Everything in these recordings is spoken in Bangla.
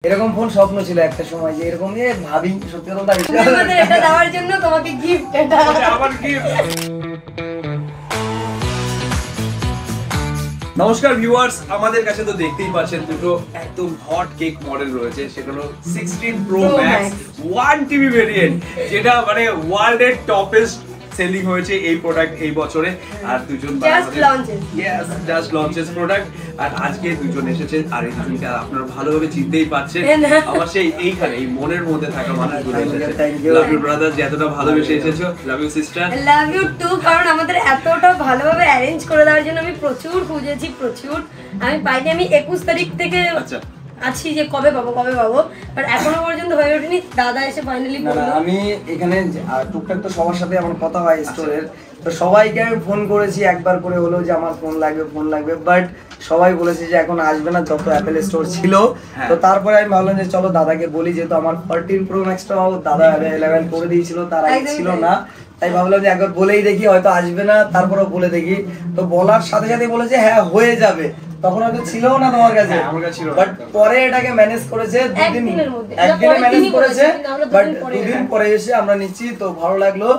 এরকম ফোন স্বপ্ন ছিল একটা সময় যে এরকম ভাবি সত্যি কথা আমাদের এটা দেওয়ার জন্য তোমাকে গিফট, এটা আমার গিফট। নমস্কার ভিউয়ার্স, আমাদের কাছে তো দেখতেই পাচ্ছেন দুটো একদম হট কেক মডেল রয়েছে। সেগুলো 16 Pro Max 1 TB ভেরিয়েন্ট, যেটা মানে ওয়ার্ল্ডের টপেস্ট সেলিং হয়েছে এই প্রোডাক্ট এই বছরে। আর দুজন জাস্ট লঞ্চেস প্রোডাক্ট, আর আজকে দুজন এসেছে। আর এই দুজনকে আপনারা ভালোভাবে চিনতেই পাচ্ছেন। আমার সেই এইখানে এই মনের মধ্যে থাকা মানুষগুলো এসেছে। লাভ ইউ ব্রাদার, যে এতটা ভালোবেসে এসেছো। Love you sister, love you too. কারণ আমাদের এতটা ভালোভাবে অ্যারেঞ্জ করে দেওয়ার জন্য আমি প্রচুর খুঁজেছি, প্রচুর আমি পাইনি। আমি 21 তারিখ থেকে আছি যে কবে পাবো বাট এখনো পর্যন্ত হয়ে ওঠেনি। দাদা এসে ফাইনালি বললো। আমি এখানে টুকটাক তো সবার সাথে আমার কথা হয় স্টোরের, তো সবাইকে আমি ফোন করেছি একবার করে হলো যে আমার ফোন লাগবে, বাট সবাই বলেছে যে এখন আসবে না, যত অ্যাপেল স্টোর ছিল। তো তারপরে আমি ভাবলাম যে চলো দাদাকে বলি, যেহেতু আমার 14 Pro Max টাও দাদা 11 করে দিয়েছিল, তার আগে ছিল না। তাই ভাবলাম যে একবার বলেই দেখি, হয়তো আসবে না, তারপরেও বলে দেখি। তো বলার সাথে সাথে বলেছে হ্যাঁ হয়ে যাবে। তখন হয়তো ছিলও না তোমার কাছে, বাট পরে এটাকে ম্যানেজ করেছে, একদিনে ম্যানেজ করেছে। বাট দুদিন পরে এসে আমরা নিচ্ছি, তো ভালো লাগলো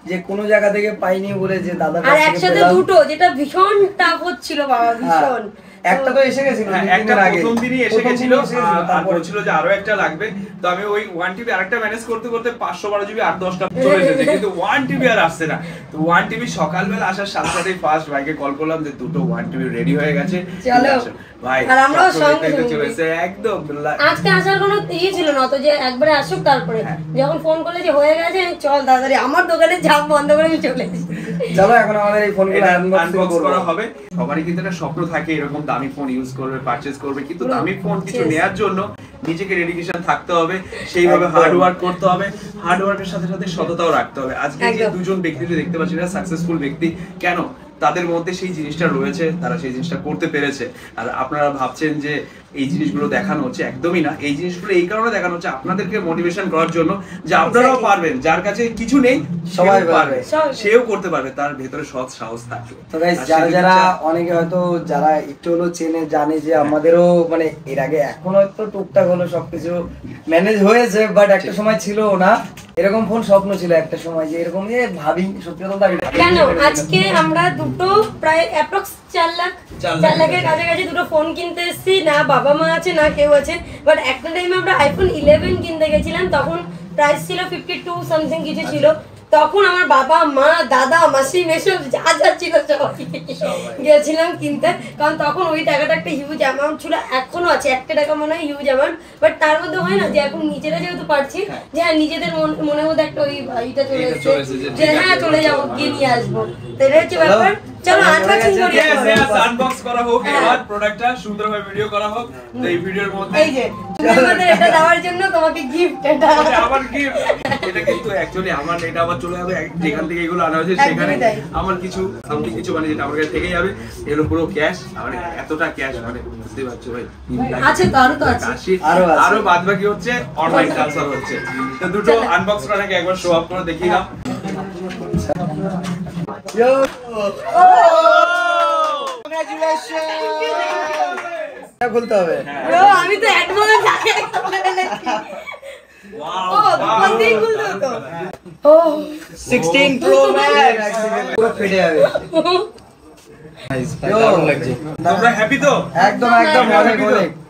যে কোনো জায়গা থেকে পাইনি বলে, যে দাদা আর একসাথে দুটো, যেটা ভীষণ টাফ হচ্ছিল বাবা, ভীষণ। একটা তো এসে গেছিল, একটা প্রথম দিনই এসে গেছিল, আর বলছিল যে আরো একটা লাগবে। তো আমি ওই 1 TB আরেকটা ম্যানেজ করতে 512 GB আর 10টা চলে এসেছে, কিন্তু 1 TB আর আসছে না। তো 1 TB সকালবেলা আসার সাথে সাথে ফার্স্ট ভাইকে কল করলাম যে দুটো 1 TB রেডি হয়ে গেছে, চলো ভাই। আর আমরাও সঙ্গে চলে এসে একদম আজকে আসার কোনো ছিল না, তো যে একবারে আসুক। তারপরে যখন ফোন করলে যে হয়ে গেছে, চল তাড়াতাড়ি আমার দোকানে ঝাঁপ বন্ধ করে আমি চলে এসেছি। চলো এখন আমাদের এই ফোনগুলো আনবক্স করা হবে। সবারই কিন্তু একটা স্বপ্ন থাকে এরকম দামি ফোন ইউজ করবে, পারচেজ করবে, কিন্তু দামি ফোন কিছু নেয়ার জন্য নিজেকে ডেডিকেশন থাকতে হবে, সেইভাবে হার্ড ওয়ার্ক করতে হবে। হার্ড ওয়ার্কের সাথে সাথে সততাও রাখতে হবে। আজকে যে দুজন ব্যক্তিকে দেখতে পাচ্ছি না, সাকসেসফুল ব্যক্তি, কেন তাদের মধ্যে সেই জিনিসটা রয়েছে, তারা সেই জিনিসটা করতে পেরেছে। আর আপনারা ভাবছেন যে এই জিনিসগুলো দেখানো হচ্ছে, একদমই না। এই জিনিসগুলো এই কারণে দেখানো হচ্ছে আপনাদেরকে মোটিভেশন করার জন্য, যে আপনারাও পারবেন। যার কাছে কিছু নেই সবাই পারবে, সেও করতে পারবে, তার ভেতরে সৎ সাহস থাকবে। তো গাইস, যারা অনেকে হয়তো যারা একটু হলো চেনে, জানে যে আমাদেরও মানে এর আগে এখন হয়তো টুকটাক হলো সবকিছু ম্যানেজ হয়েছে, বাট একটা সময় ছিল না। এরকম ফোন স্বপ্ন ছিল একটা সময় যে এরকম ভাবি সত্যি কথা কেন। আজকে আমরা দুটো প্রায় অ্যাপ্রক্স 4 লাখের কাছাকাছি দুটো ফোন কিনতে এসেছি। না বাবা মা আছে না কেউ আছে, বাট একটা টাইমে আমরা আইফোন 11 কিনতে গেছিলাম, তখন প্রাইস ছিল 52 সামথিং কিছু ছিল। তখন আমার বাবা মা দাদা মাসি মেসো যা ছিল সবাই গেছিলাম কিনতে, কারণ তখন ওই টাকাটা একটা হিউজ অ্যামাউন্ট ছিল। এখনো আছে, 1 টাকা মনে হয় হিউজ অ্যামাউন্ট, বাট তার মধ্যে হয় না যে এখন নিজেরা যেহেতু পারছি, যে হ্যাঁ নিজেদের মনের মধ্যে একটা ওই এটা চলে এসেছে যে হ্যাঁ চলে যাবো, গিয়ে নিয়ে আসবো। তো এটা হচ্ছে ব্যাপার। চলো আনবক্সিং করি। আনবক্স করা হোক, এবার প্রোডাক্টটা সুন্দরভাবে ভিডিও করা হোক। তো এই ভিডিওর মধ্যে এই যে আমাদের এটা দেওয়ার জন্য তোমাকে গিফট, এটা আমার গিফট। এটা কিন্তু অ্যাকচুয়ালি আমার, এটা আবার চলে যাবে যেখান থেকে এগুলো আনা হয়েছে সেখানে আমার কিছু সামথিং কিছু মানে যেটা আমার কাছে থেকে যাবে। এগুলো পুরো ক্যাশ, মানে এতটা ক্যাশ মানে বুঝতে পারছো ভাই। আছে তো আরো তো আছে, আরো বাদ বাকি হচ্ছে অনলাইন ট্রান্সফার হচ্ছে। তো দুটো আনবক্স করার আগে একবার শো আপ করে দেখিয়ে দাও। Yo! Oh! Congratulations! খুলতে হবে। ব্রো আমি তো অ্যাডভান্স আগে খুলে ফেলেছি। ওয়াও, ও দুই খুলতে হতো। ও 16 Pro Max পুরো ফেটে যাবে। দারুণ লাগছে। তোমরা হ্যাপি তো? একদম অনেক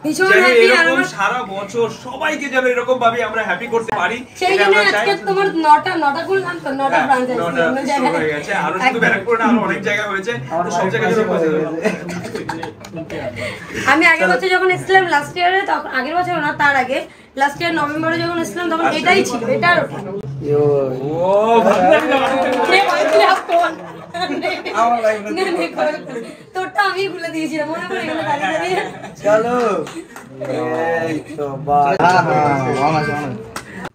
ভীষণ হ্যাপি। আর এরকম সারা বছর সবাইকে যেন এরকম ভাবে আমরা হ্যাপি করতে পারি, সেই জন্য আজকে তোমার 9টা খুললাম তো, 9টা ব্রাঞ্চ আছে, 9টা স্টোর হয়ে গেছে। আর শুধু ব্যারাকপুর না, আরো অনেক জায়গা হয়েছে। তো সব জায়গায় যেন পৌঁছে যাবে। আমি আগের বছর যখন এসেছিলাম লাস্ট ইয়ারে, তখন আগের বছর না তার আগে লাস্ট ইয়ার নভেম্বরে যখন এসেছিলাম, তখন এটাই ছিল, এটা আর ও তোরটা আমি খুলে দিয়েছিলাম, মনে পড়ে গেল দাঁড়িয়ে। চলো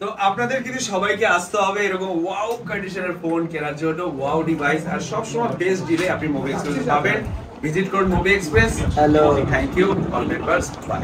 তো আপনাদের কিন্তু সবাইকে আসতে হবে এরকম ওয়াও কন্ডিশনের ফোন কেনার জন্য, ওয়াও ডিভাইস। আর সবসময় বেস্ট ডিলে আপনি মুভি এক্সপ্রেস পাবেন। ভিজিট করুন movie express. Hello, thank you, all the best, by.